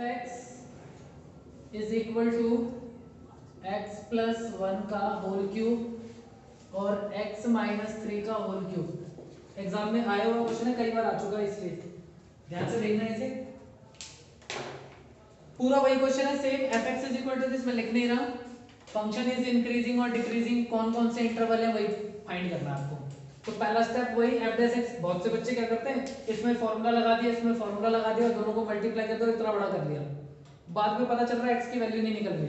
X is equal to x plus one का whole cube और x minus three का whole cube. Exam में आया हुआ क्वेश्चन है, कई बार आ चुका है, इसलिए ध्यान से देखना इसे। पूरा वही क्वेश्चन है same. F x is equal to this, मैं लिख नहीं रहा। फंक्शन इज इंक्रीजिंग और डिक्रीजिंग, कौन कौन से इंटरवल है वही फाइंड करना है आपको। तो पहला स्टेप वही एफ डैश एक्स। बहुत से बच्चे क्या करते हैं, इसमें फॉर्मूला लगा दिया, इसमें फॉर्मूला लगा दिया, दोनों को मल्टीप्लाई कर दो, इतना बड़ा कर दिया, बाद में पता चल रहा है एक्स की वैल्यू नहीं निकल रही।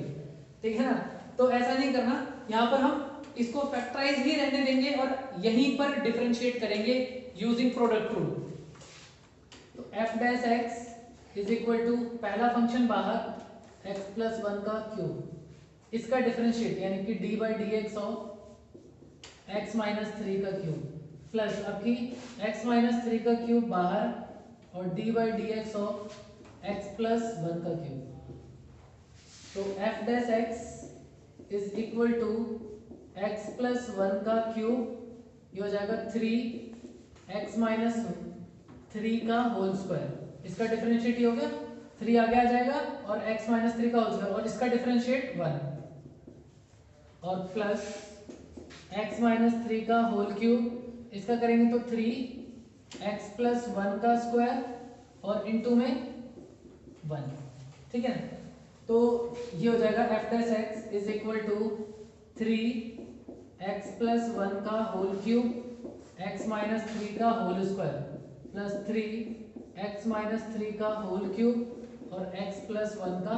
ठीक है ना, तो ऐसा नहीं करना। यहाँ पर हम इसको फैक्टराइज ही रहने देंगे और यहीं पर डिफरेंशिएट करेंगे यूजिंग प्रोडक्ट रूल। तो f dash x is equal to पहला फंक्शन बाहर एक्स प्लस वन का क्यूब, इसका डिफरेंशिएट यानी कि d by d x of x minus three का क्यूब प्लस आपकी एक्स माइनस थ्री का क्यूब बाहर और d by d x of x plus one का क्यूब। तो f dash x is equal to x plus one का cube, ये हो जाएगा थ्री एक्स माइनस थ्री का होल स्क्वायर, इसका डिफरेंशिएट हो गया, थ्री आगे आ जाएगा और एक्स माइनस थ्री का होल स्क्वायर और इसका डिफरेंशिएट वन और प्लस एक्स माइनस थ्री का होल क्यूब, इसका करेंगे तो थ्री एक्स प्लस वन का स्क्वायर और इनटू में वन। ठीक है, तो ये हो जाएगा f dash x is equal to three x plus one का whole cube x minus three का whole square plus three x minus three का होल क्यूब और एक्स प्लस वन का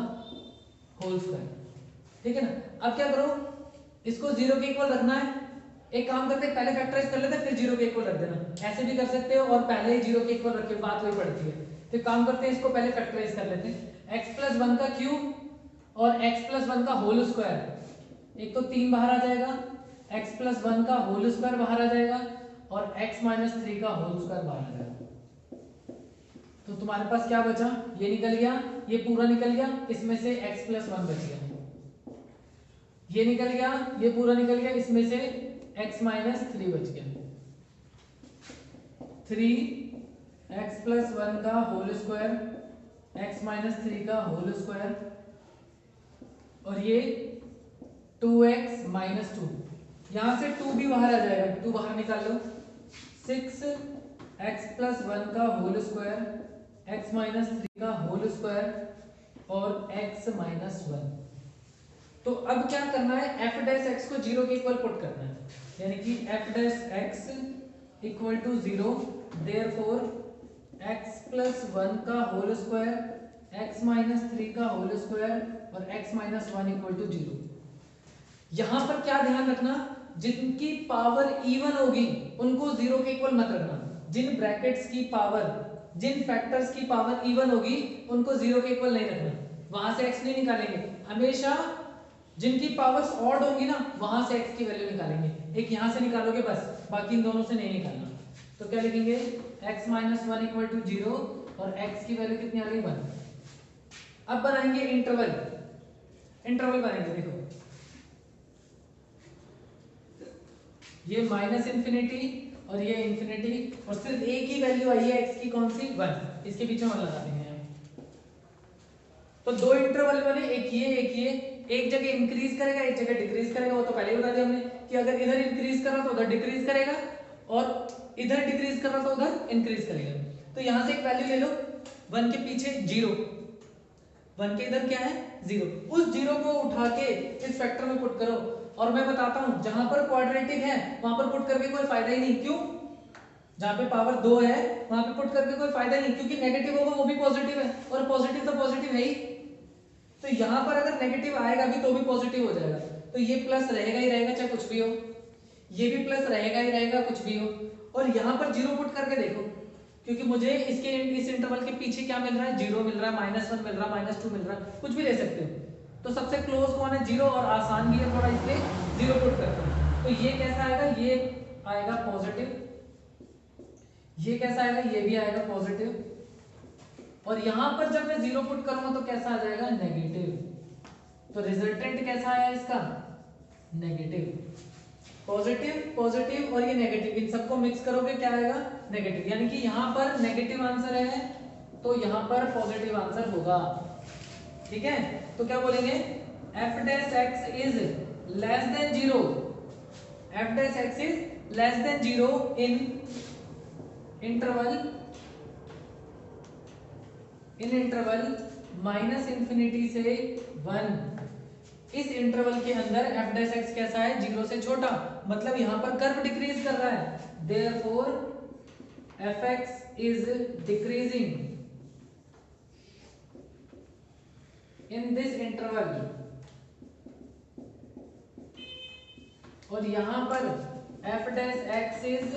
होल स्क्वायर। ठीक है ना, अब क्या करो, इसको जीरो के इक्वल रखना है। एक काम करते हैं, पहले फैक्टराइज कर लेते हैं, फिर जीरो के इक्वल रख देना। ऐसे भी कर सकते हो और पहले ही जीरो के इक्वल रख के बात वही पड़ती है। तो काम करते हैं, इसको पहले फैक्टराइज कर लेते हैं। एक्स प्लस वन का क्यूब और एक्स प्लस वन का होल स्क्वायर, एक तो तीन बाहर आ जाएगा, एक्स प्लस वन का होल स्क्वायर बाहर आ जाएगा और एक्स माइनस थ्री का होल स्क्वायर बाहर आ जाएगा। तो तुम्हारे पास क्या बचा, ये निकल गया, ये पूरा निकल गया, इसमें से एक्स प्लस वन बच गया, ये निकल गया, ये पूरा निकल गया, इसमें से x माइनस थ्री बच गया। थ्री एक्स प्लस वन का whole square x minus three का होल स्क्वायर और ये 2x माइनस टू, यहां से 2 भी बाहर आ जाएगा, 2 बाहर निकाल लो। 6 एक्स प्लस वन का whole square x minus three का होल स्क्वायर और x माइनस वन। तो अब क्या करना है, एफ डैश एक्स को जीरो के इक्वल पुट करना है, यानी कि f dash x equal to zero, therefore x plus one का whole square x minus three का होल स्क्वायर और x minus one equal to zero. यहां पर क्या ध्यान रखना, जिनकी पावर इवन होगी उनको जीरो के इक्वल मत रखना। जिन ब्रैकेट्स की पावर, जिन फैक्टर्स की पावर इवन होगी उनको जीरो के इक्वल नहीं रखना, वहां से एक्स नहीं निकालेंगे। हमेशा जिनकी पावर्स ऑड होंगी ना, वहां से x की वैल्यू निकालेंगे। एक यहां से निकालोगे बस, बाकी इन दोनों से नहीं निकालना। तो क्या लिखेंगे, x minus one equal to zero और x की वैल्यू कितनी आ गई, वन। अब बनाएंगे इंटरवल, इंटरवल बनाएंगे। देखो ये माइनस इंफिनिटी और ये इंफिनिटी और सिर्फ एक ही वैल्यू आई है x की, कौन सी, वन। इसके पीछे वन लगा देंगे। तो दो इंटरवल बने, एक ये एक ये, एक जगह इंक्रीज करेगा एक जगह डिक्रीज करेगा। वो तो पहले ही बता दिया हमने कि अगर इधर इंक्रीज कर रहा तो उधर डिक्रीज करेगा और इधर डिक्रीज कर रहा तो उधर इंक्रीज करेगा। तो यहां से एक वैल्यू ले लो, वन के पीछे जीरो, वन के इधर क्या है, जीरो। उस जीरो को उठा के इस फैक्टर में पुट करो। और मैं बताता हूं, जहां पर क्वाड्रेटिक है वहां पर पुट करके कोई फायदा ही नहीं। क्यों, जहां पे पावर दो है वहां पे पुट करके कोई फायदा नहीं, क्योंकि नेगेटिव होगा वो भी पॉजिटिव है और पॉजिटिव तो पॉजिटिव है ही। तो यहां पर अगर नेगेटिव आएगा भी तो भी पॉजिटिव हो जाएगा। तो ये प्लस रहेगा ही रहेगा चाहे कुछ भी हो, ये भी प्लस रहेगा ही रहेगा कुछ भी हो। और यहां पर जीरो पुट करके देखो, क्योंकि मुझे इसके इस इंटरवल के पीछे क्या मिल रहा है, जीरो मिल रहा है, माइनस वन मिल रहा है, माइनस टू मिल रहा है, कुछ भी ले सकते हो। तो सबसे क्लोज कौन है, जीरो, और आसान भी है थोड़ा, इसलिए जीरो पुट करते हैं। तो ये कैसा आएगा, ये आएगा पॉजिटिव, ये कैसा आएगा, ये भी आएगा पॉजिटिव। और यहां पर जब मैं जीरो पुट करूंगा तो कैसा आ जाएगा, नेगेटिव। तो रिजल्टेंट कैसा आया इसका, नेगेटिव। पॉजिटिव पॉजिटिव और ये नेगेटिव, इन सबको मिक्स करोगे क्या आएगा, नेगेटिव। यानी कि यहां पर नेगेटिव आंसर है तो यहाँ पर पॉजिटिव आंसर होगा। ठीक है, तो क्या बोलेंगे, F dash x is less than zero, F dash x is less than zero in interval minus infinity से 1। इस इंटरवल के अंदर एफ डैश एक्स कैसा है, जीरो से छोटा, मतलब यहां पर कर्व डिक्रीज कर रहा है, therefore f x is decreasing in this interval. और यहां पर f dash x is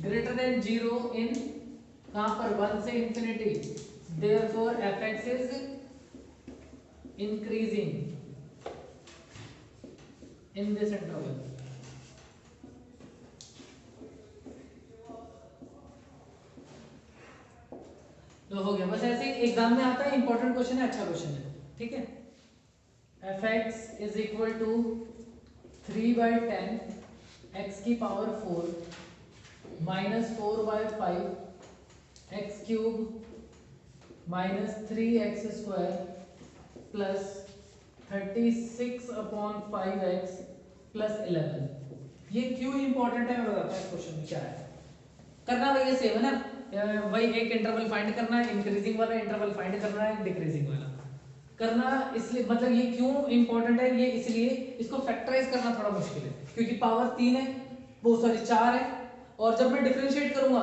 greater than zero in, कहां पर, 1 से infinity, therefore f x is increasing in this interval. तो हो गया, बस ऐसे एग्जाम में आता है, इंपॉर्टेंट क्वेश्चन है, अच्छा क्वेश्चन है। ठीक है, f x is equal to 3/10 x की power 4 minus 4/5 x cube minus 3x square plus 36/5x plus 11। ये क्यों इंपॉर्टेंट है मैं बताता हूँ इस क्वेश्चन में क्या है। करना वही सेम है ना, वही एक इंटरवल फाइंड करना है, इंक्रीजिंग वाला इंटरवल फाइंड करना है, डिक्रीजिंग वाला करना। इसलिए मतलब ये क्यों इंपॉर्टेंट है, ये इसलिए इसको फैक्टराइज करना थोड़ा मुश्किल है, क्योंकि पावर 3 है, वो सॉरी 4 है, और जब मैं डिफरेंशिएट करूंगा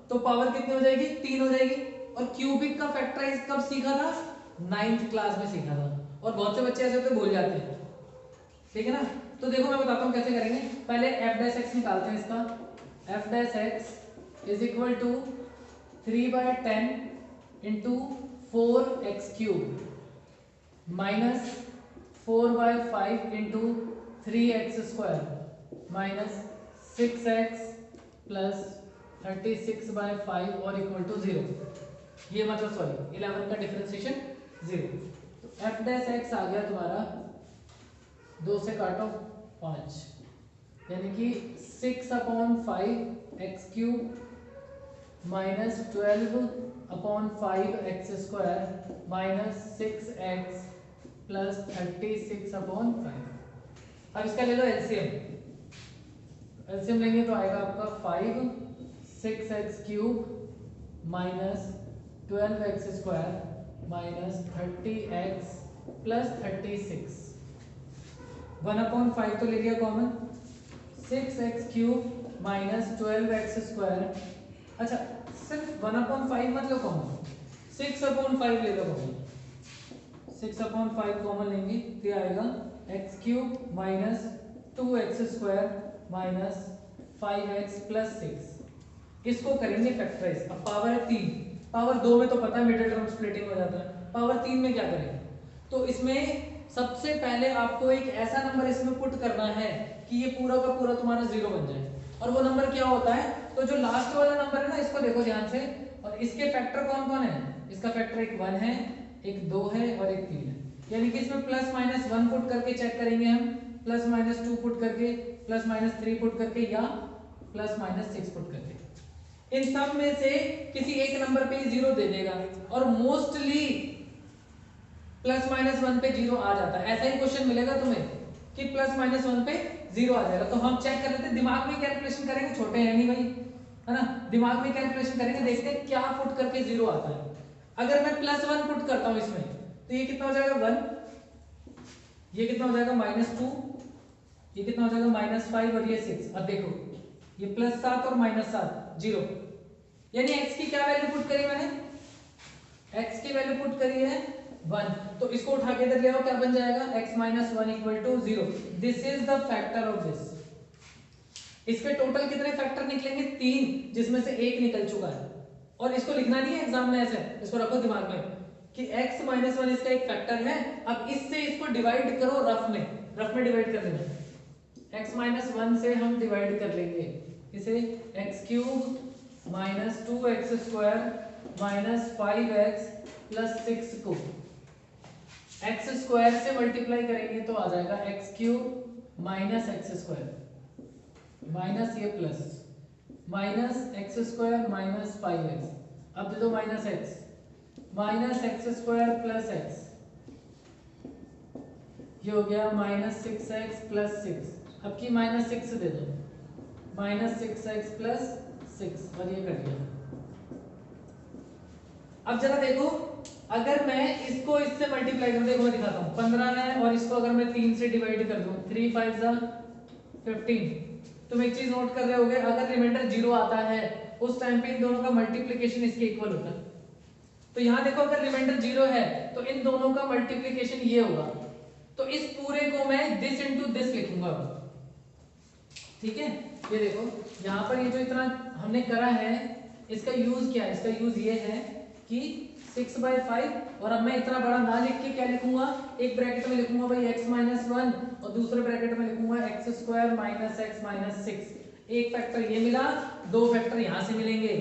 तो पावर कितनी हो जाएगी, 3 हो जाएगी। और क्यूबिक का फैक्टराइज कब सीखा था, 9th क्लास में सीखा था, और बहुत से बच्चे ऐसे होते भूल जाते हैं। ठीक है ना, तो देखो मैं बताता हूँ कैसे करेंगे। पहले एफ डैश एक्स निकालते हैं इसका, f dash x is equal to 3/10 into 4x cube minus 4/5 into 3x square minus 6x plus 36/5 और इक्वल टू 0। ये मतलब सॉरी 11 का डिफरेंशिएशन 0। तो एफ डैश एक्स आ गया तुम्हारा, 2 से काटो 5, यानी कि 6/5 x cube minus 12/5 x square minus 6x plus 36/5। अब इसका ले लो एलसीएम, एलसीएम लेंगे तो आएगा आपका 5 6x cube minus 12x square minus 30x plus 36। 1/5 तो ले लिया common, 6x cube minus 12x square, अच्छा सिर्फ 1/5 मत लो कॉमन, 6/5 ले लो कॉमन, 6/5 कॉमन लेंगे तो आएगा x cube minus 2x square minus 5x plus 6। इसको करेंगे फैक्टराइज। अब पावर है 3, पावर 2 में तो पता है मिडिल टर्म स्प्लिटिंग हो जाता है, पावर 3 में क्या करेंगे, तो इसमें सबसे पहले आपको एक ऐसा नंबर इसमें पुट करना है कि ये पूरा का पूरा तुम्हारा 0 बन जाए। और वो नंबर क्या होता है, तो जो लास्ट वाला नंबर है ना, इसको देखो ध्यान से, और इसके फैक्टर कौन कौन है, इसका फैक्टर एक 1 है, एक 2 है और एक 3 है, यानी कि इसमें प्लस माइनस 1 पुट करके चेक करेंगे हम, प्लस माइनस 2 पुट करके, प्लस माइनस 3 पुट करके, या प्लस माइनस 6 पुट करके। इन सब में से किसी एक नंबर पे 0 दे देगा, और मोस्टली प्लस माइनस 1 पे 0 आ जाता है। ऐसा ही क्वेश्चन मिलेगा तुम्हें कि प्लस माइनस 1 पे 0 आ जाएगा। तो हम चेक कर लेते हैं, दिमाग में कैलकुलेशन करेंगे, छोटे हैं नहीं भाई, है ना, दिमाग में कैलकुलेशन करेंगे, देखते हैं क्या पुट करके 0 आता है। अगर मैं +1 पुट करता हूं इसमें, तो ये कितना हो जाएगा 1, ये कितना हो जाएगा -2, ये कितना हो जाएगा -5 और ये 6। अब देखो ये +7 और -7 0, यानी x की क्या वैल्यू पुट करी मैंने, x की वैल्यू पुट करी है 1, तो इसको उठा के इधर ले आओ, क्या बन जाएगा x - 1 = 0। This is the factor of this. इसके टोटल कितने फैक्टर निकलेंगे, 3, जिसमें से एक निकल चुका है। और इसको लिखना नहीं है एग्जाम में ऐसे, इसको रखो दिमाग में कि x - 1 इसका एक फैक्टर है। अब इससे इसको डिवाइड करो, रफ में डिवाइड कर देना, x - 1 से हम डिवाइड कर लेंगे इसे, x³ minus 2x square minus 5x plus 6 को x स्क्वायर से मल्टीप्लाई करेंगे तो आ जाएगा x³ minus x square minus ये plus minus x square minus 5x। अब दे दो minus x, minus x square plus x, ये हो गया माइनस 6x प्लस 6। अब की माइनस 6 दे दो, माइनस 6x प्लस 6 और ये कट गया। अब जरा देखो, अगर मैं इसको इससे मल्टीप्लाई कर, देखो मैं दिखाता हूँ, 15 है और इसको अगर मैं 3 से डिवाइड कर दूं, 3 5 15, तुम एक चीज नोट कर रहे होगे, अगर रिमाइंडर 0 आता है उस टाइम पे इन दोनों का मल्टीप्लिकेशन इसके इक्वल होता है। तो यहाँ देखो, अगर रिमाइंडर 0 है तो इन दोनों का मल्टीप्लिकेशन ये होगा, तो इस पूरे को मैं दिस इंटू दिस लिखूंगा। ठीक है, ये देखो यहाँ पर ये जो इतना हमने करा है, इसका यूज क्या है? इसका यूज ये है कि 6/5, और अब मैं इतना बड़ा ना लिख के क्या लिखूंगा, एक ब्रैकेट में लिखूंगा भाई x माइनस 1 और दूसरे ब्रैकेट में लिखूंगा x square minus x minus 6। एक फैक्टर ये मिला, दो फैक्टर यहाँ से मिलेंगे,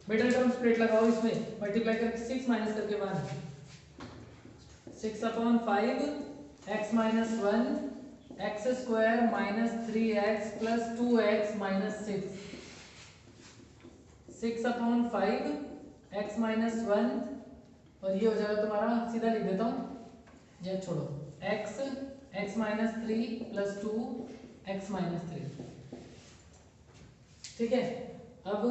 मिडिल टर्म स्प्लिट लगाओ इसमें, मल्टीप्लाई करके 6 माइनस करके 1, 6/5 x minus 1 x square minus 3x plus 2x minus 6, 6/5 x minus 1, और ये हो जाएगा तुम्हारा, सीधा लिख देता हूँ, ये छोड़ो, x minus 3 plus 2 x minus 3। ठीक है, अब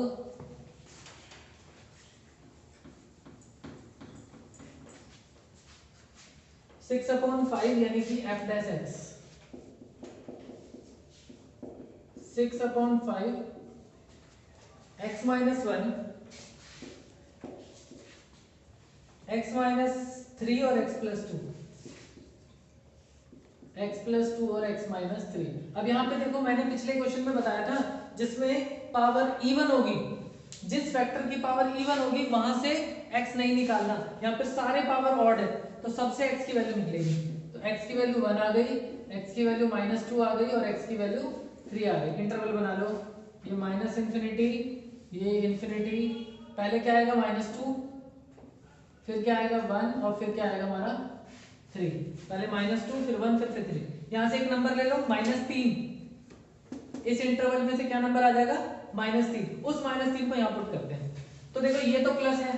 6/5 यानी कि f dash x, 6/5 x minus 1 x minus 3 और x प्लस 2, x प्लस 2 और x माइनस 3। अब यहाँ पे देखो, मैंने पिछले क्वेश्चन में बताया था, जिसमें पावर इवन होगी, जिस फैक्टर की पावर इवन होगी वहां से x नहीं निकालना। यहाँ पे सारे पावर ऑड है तो सबसे x की वैल्यू निकलेगी, तो x की वैल्यू 1 आ गई, x की वैल्यू माइनस 2 आ गई और x की वैल्यू 3 आ गई। इंटरवल बना लो, ये माइनस इंफिनिटी, ये इंफिनिटी, पहले क्या आएगा -2, फिर क्या आएगा 1 और फिर क्या आएगा हमारा 3, पहले -2 फिर 1 फिर 3। यहां से एक नंबर ले लो -3, इस इंटरवल में से क्या नंबर आ जाएगा -3, उस -3 को यहां पुट करते हैं। तो देखो ये तो प्लस है,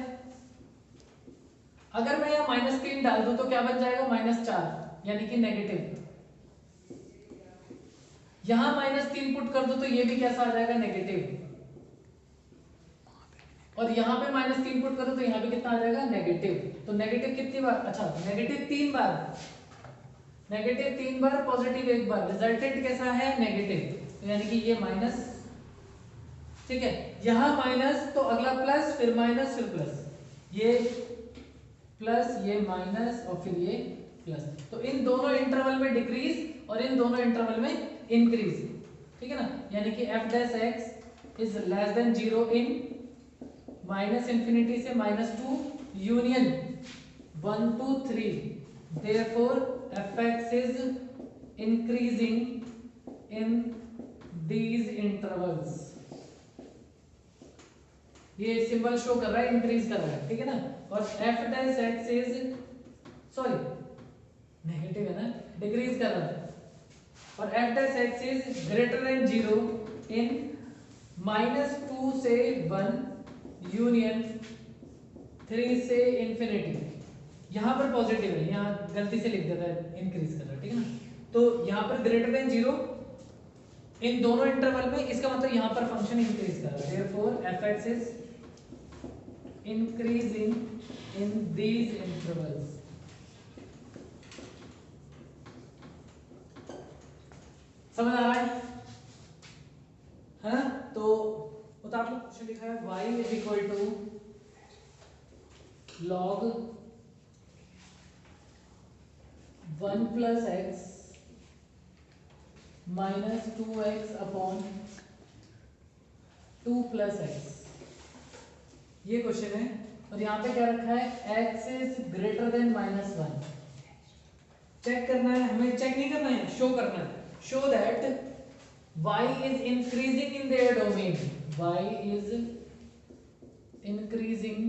अगर मैं यहाँ -3 डाल दूं तो क्या बन जाएगा -4 यानी कि नेगेटिव। यहां -3 पुट कर दो तो ये भी कैसा आ जाएगा नेगेटिव, और यहाँ पे -3 पुट करो तो यहाँ पे कितना आ जाएगा नेगेटिव। तो नेगेटिव कितनी बार, अच्छा नेगेटिव 3 बार, नेगेटिव 3 बार, पॉजिटिव 1 बार, रिजल्टेंट कैसा है नेगेटिव, तो यानी कि ये माइनस। ठीक है, यहाँ माइनस तो अगला प्लस, फिर माइनस फिर प्लस, ये प्लस ये माइनस और फिर ये प्लस। तो इन दोनों इंटरवल में डिक्रीज और इन दोनों इंटरवल में इंक्रीज। ठीक है ना, यानी कि f dash x is less than 0 in minus infinity से -2 union 1 to 3, therefore fx is increasing in these intervals। ये सिंबल शो कर रहा है इंक्रीज कर रहा है, ठीक है ना। और f dash x is, sorry negative है ना, डिक्रीज कर रहा है, और f dash x is greater than 0 इन -2 से 1 यूनियन 3 से इंफिनिटी। यहां पर पॉजिटिव है, यहां गलती से लिख देता है इंक्रीज कर रहा है, ठीक है ना। तो यहां पर ग्रेटर देन 0 इन दोनों इंटरवल में, इसका मतलब यहां पर फंक्शन इंक्रीज कर रहा है, therefore fx is increasing in these intervals। समझ आ रहा है ना। तो बता आप लोग क्वेश्चन लिखा है y is equal to log 1 plus x minus 2x upon 2 plus x, ये क्वेश्चन है। और यहाँ पे क्या रखा है x is greater than -1। Check करना है हमें, चेक नहीं करना है, शो करना है, show that y is increasing in their domain, y is increasing,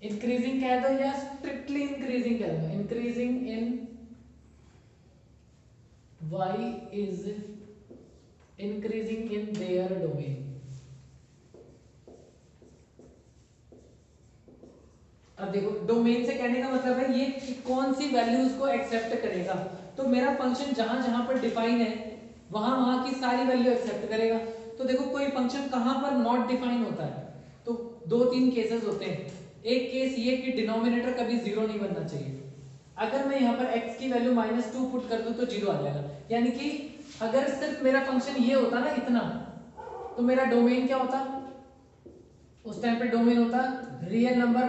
increasing कह दो या स्ट्रिक्टली इंक्रीजिंग कह दो, increasing in, y is increasing in their domain. अब देखो डोमेन से कहने का मतलब है ये कि कौन सी वैल्यूज को एक्सेप्ट करेगा। तो मेरा फंक्शन जहां जहां पर डिफाइन है वहां वहां की सारी वैल्यू एक्सेप्ट करेगा। तो देखो कोई फंक्शन कहां पर नॉट डिफाइन होता है, तो दो तीन केसेस होते हैं। एक केस ये कि डिनोमिनेटर कभी जीरो नहीं बनना चाहिए। अगर मैं यहाँ पर x की वैल्यू -2 पुट कर दूं तो जीरो आ जाएगा। यानी कि अगर सिर्फ मेरा फंक्शन ये होता ना इतना, तो मेरा डोमेन क्या होता, उस टाइम पे डोमेन होता रियल नंबर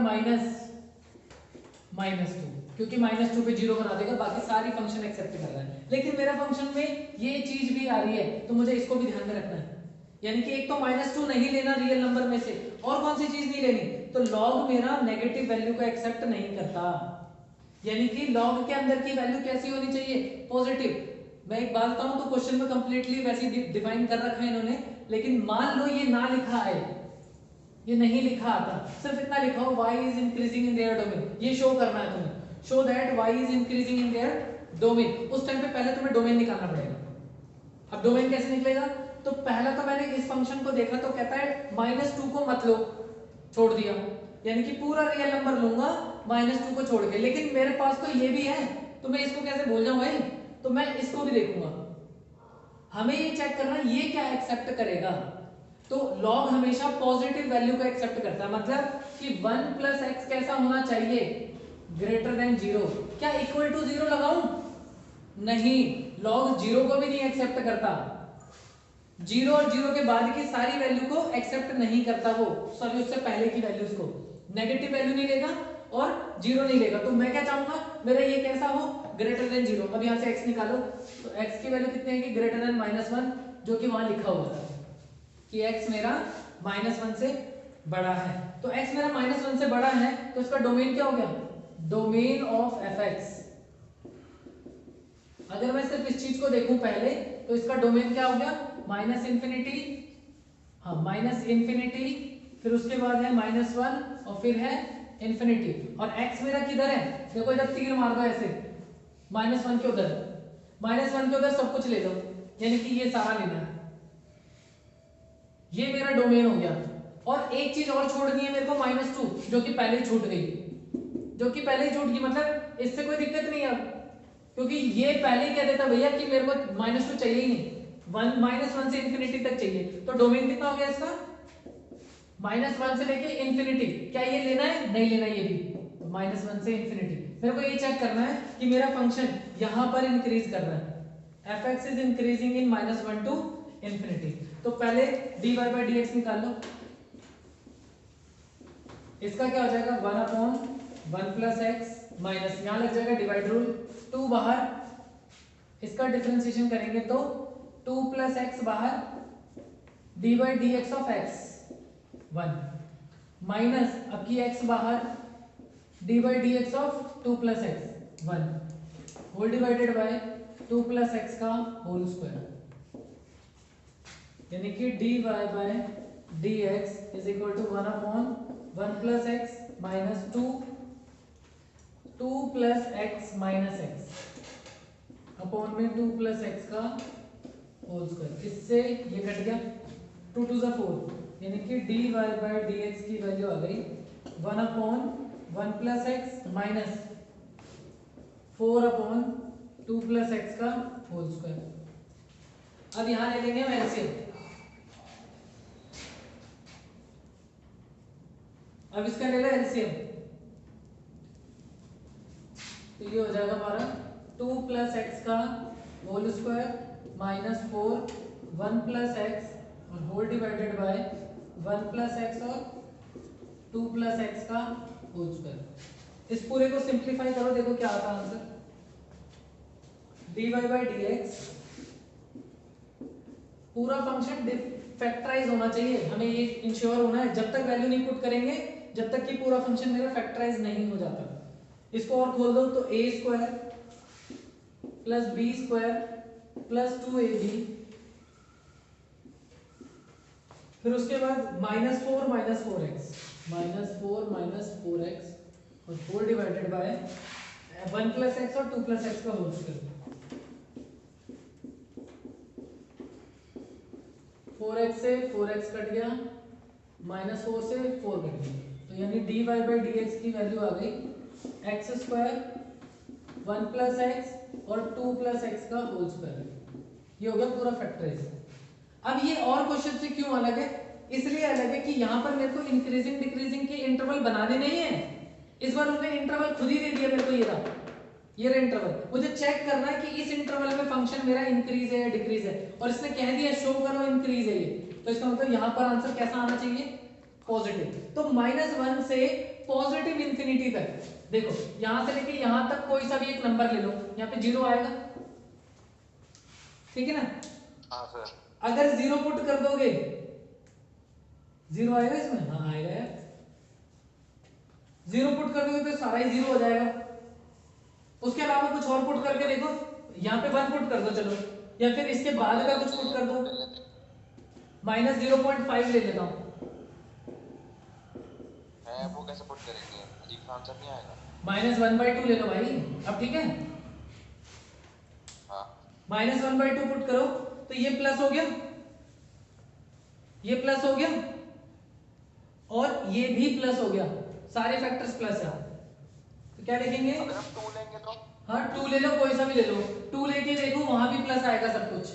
-2, क्योंकि -2 पे जीरो बना देगा, बाकी सारी फंक्शन एक्सेप्ट कर रहा है। लेकिन मेरा फंक्शन में ये चीज भी आ रही है, तो मुझे इसको भी ध्यान में रखना है। यानी कि एक तो -2 नहीं लेना रियल नंबर में से, और कौन सी चीज नहीं लेनी, तो लॉग मेरा नेगेटिव वैल्यू को एक्सेप्ट नहीं करता। यानी कि लॉग के अंदर की वैल्यू कैसी होनी चाहिए, पॉजिटिव। मैं एक बात बताऊं तो क्वेश्चन में कंप्लीटली वैसे डिफाइन कर रखा है इन्होंने, लेकिन मान लो ये ना लिखा है, ये नहीं लिखा आता, सिर्फ इतना लिखा हो y is increasing in their domain, ये शो करना है तुम्हें, show that y is increasing in their domain. उस टाइम पे पहले तुम्हें डोमेन निकालना पड़ेगा। अब डोमेन कैसे निकलेगा, तो पहला तो मैंने इस फंक्शन को देखा तो कहता है -2 को मत लो, छोड़ दिया, यानी कि पूरा रियल नंबर लूंगा -2 को छोड़ के। लेकिन मेरे पास तो ये भी है, तो मैं इसको कैसे भूल जाऊं भाई, तो मैं इसको भी देखूंगा। हमें ये चेक करना ये क्या एक्सेप्ट करेगा, तो लॉग हमेशा पॉजिटिव वैल्यू को एक्सेप्ट करता है, मतलब कि 1 + x कैसा होना चाहिए, ग्रेटर देन 0। क्या इक्वल टू 0 लगाऊं, नहीं, लॉग 0 को भी नहीं एक्सेप्ट करता, 0 और 0 के बाद की सारी वैल्यू को एक्सेप्ट नहीं करता वो, सॉरी उससे पहले की वैल्यूज को, नेगेटिव वैल्यू नहीं लेगा और 0 नहीं लेगा। तो मैं क्या चाहूंगा, मेरा ये कैसा हो, ग्रेटर देन 0। अब यहां से x निकालो, तो x की वैल्यू कितनी है कि ग्रेटर देन -1, जो कि वहां लिखा हुआ था कि x मेरा -1 से बड़ा है। तो x मेरा -1 से बड़ा है, तो इसका डोमेन क्या हो गया, डोमेन ऑफ fx। अगर मैं सिर्फ इस चीज को देखूं पहले, तो इसका डोमेन क्या हो गया, -∞, हाँ -∞, फिर उसके बाद है -1 और फिर है इंफिनिटी। और x मेरा किधर है, देखो इधर तीर मार दो ऐसे, -1 के उधर, -1 के उधर सब कुछ ले लो, यानी कि ये सारा लेना है, ये मेरा डोमेन हो गया। और एक चीज और छोड़नी है मेरे को, -2, जो कि पहले ही छूट गई, जो कि पहले ही छूट गई, मतलब इससे कोई दिक्कत नहीं है अब, क्योंकि ये पहले ही कह देता भैया कि मेरे को -2 चाहिए ही नहीं, -1 से इंफिनिटी तक चाहिए। तो डोमेन कितना हो गया इसका, -1 से लेके इंफिनिटी। क्या ये लेना है, नहीं लेना ये भी, तो -1 से इंफिनिटी। मेरे को ये चेक करना है कि मेरा फंक्शन यहां पर इंक्रीज कर रहा है, fx is increasing in -1 to infinity. तो पहले dy/dx निकाल लो, इसका क्या हो जाएगा, 1/1 + x माइनस, यहां लग जाएगा डिवाइड रूल, 2 बाहर, इसका डिफरेंशिएशन करेंगे तो 2 + x बाहर, dy/dx ऑफ x 1 माइनस, अब की x बाहर, dy/dx of 2 + x 1 whole divided by 2 + x का होल स्क्वायर, यानी कि dy/dx is equal to 1/1 + x minus 2 + x minus x upon में 2 + x का होल स्क्वायर। इससे ये कट गया, 2 × 2 = 4, यानी कि dy/dx की वैल्यू आ गई 1/1 + x माइनस 4/2 + x का होल स्क्वायर। अब यहां ले लेंगे हम एलसीएम। अब इसका ले लो एलसीएम, तो ये हो जाएगा हमारा 2 + x का होल स्क्वायर माइनस 4 1 + x और होल डिवाइडेड बाय 1 + x और 2 + x का होल स्क्वायर। इस पूरे को सिंप्लीफाई करो, देखो क्या आता है आंसर, dy/dx पूरा फंक्शन फैक्टराइज होना चाहिए, हमें ये इंश्योर होना है, जब तक वैल्यू नहीं पुट करेंगे, जब तक कि पूरा फंक्शन मेरा फैक्टराइज नहीं हो जाता। इसको और खोल दो तो a² + b² + 2ab, फिर उसके बाद -4 - 4x और होल डिवाइडेड बाय 1 + x और 2 + x का होल स्क्वायर। 4x से 4x कट गया, -4 से 4 कट गया, तो यानी dy बाई dx की वैल्यू आ गई एक्स स्क्वायर 1 प्लस एक्स और 2 प्लस एक्स का होल स्क्वायर। ये हो गया पूरा फैक्टराइज। अब ये और क्वेश्चन से क्यों अलग है? इसलिए अलग है कि यहाँ पर मेरे को इंक्रीजिंग डिक्रीजिंग के इंटरवल बनाने नहीं है, इस बार उन्होंने इंटरवल खुद ही दे दिया मेरे को। ये रहा इंटरवल, मुझे चेक करना है कि इस इंटरवल में फंक्शन मेरा इंक्रीज है या डिक्रीज है, और इसने कह दिया शो करो इंक्रीज है ये, तो इसका मतलब यहाँ पर आंसर कैसा आना चाहिए? पॉजिटिव। तो -1 से पॉजिटिव इंफिनिटी तक, देखो यहां से लेके यहां तक कोई सा भी एक नंबर ले लो, यहाँ पे 0 आएगा, ठीक है ना? हाँ सर। अगर 0 पुट कर दोगे 0 आएगा इसमें, हाँ आएगा यार। 0 पुट कर दोगे तो सारा ही 0 हो जाएगा। उसके अलावा कुछ और पुट करके देखो, यहाँ पे 1 पुट कर दो चलो, या फिर इसके बाद का कुछ पुट कर दो, -0.5 ले लेता हूँ। वो कैसे पुट करेंगे? अजीब सा आंसर नहीं आएगा। -1/2 ले लो भाई, अब ठीक है। हाँ। -1/2 पुट करो तो ये प्लस हो गया, ये प्लस हो गया, और ये भी प्लस हो गया, सारे फैक्टर्स प्लस है। तो क्या लिखेंगे? अगर हम 2 लेंगे तो? हाँ 2 ले लो, कोई सा भी ले लो। 2 लेके देखो वहां भी प्लस आएगा सब कुछ,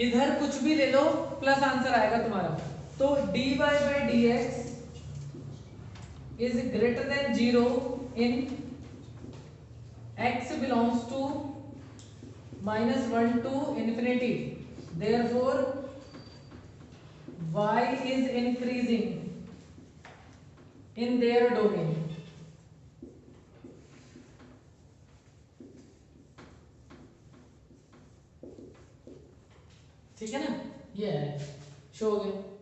इधर कुछ भी ले लो प्लस आंसर आएगा तुम्हारा। तो dy by dx is greater than 0 in x belongs to -1 to infinity, therefore y is increasing in their domain। ठीक है ना? ये है, शो हो गया।